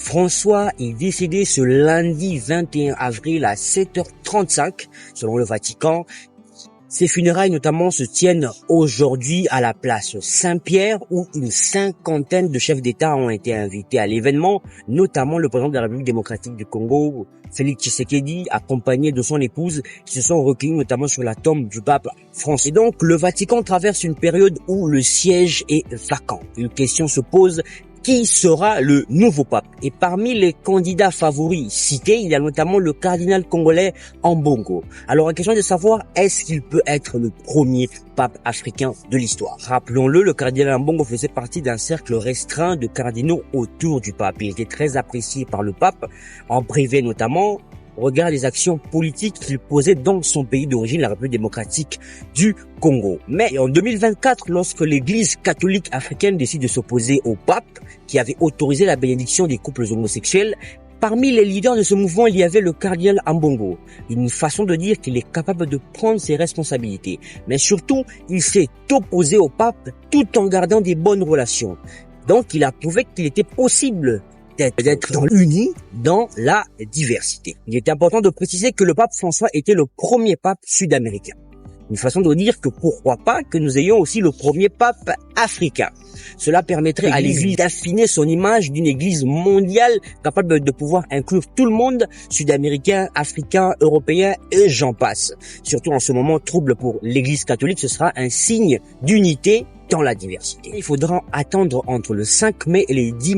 François est décédé ce lundi 21 avril à 7h35, selon le Vatican. Ses funérailles notamment se tiennent aujourd'hui à la place Saint-Pierre où une cinquantaine de chefs d'État ont été invités à l'événement, notamment le président de la République démocratique du Congo, Félix Tshisekedi, accompagné de son épouse, qui se sont recueillis notamment sur la tombe du pape François. Et donc, le Vatican traverse une période où le siège est vacant. Une question se pose: qui sera le nouveau pape? Et parmi les candidats favoris cités, il y a notamment le cardinal congolais Ambongo. Alors, la question est de savoir, est-ce qu'il peut être le premier pape africain de l'histoire? Rappelons-le, le cardinal Ambongo faisait partie d'un cercle restreint de cardinaux autour du pape. Il était très apprécié par le pape, en privé notamment, au regard des actions politiques qu'il posait dans son pays d'origine, la République démocratique du Congo. Mais en 2024, lorsque l'Église catholique africaine décide de s'opposer au pape, qui avait autorisé la bénédiction des couples homosexuels, parmi les leaders de ce mouvement, il y avait le cardinal Ambongo. Une façon de dire qu'il est capable de prendre ses responsabilités. Mais surtout, il s'est opposé au pape tout en gardant des bonnes relations. Donc, il a prouvé qu'il était possible d'être unis dans la diversité. Il est important de préciser que le pape François était le premier pape sud-américain. Une façon de dire que pourquoi pas que nous ayons aussi le premier pape africain. Cela permettrait à l'Église d'affiner son image d'une Église mondiale capable de pouvoir inclure tout le monde, sud-américain, africain, européen et j'en passe. Surtout en ce moment trouble pour l'Église catholique, ce sera un signe d'unité dans la diversité. Il faudra attendre entre le 5 mai et les 10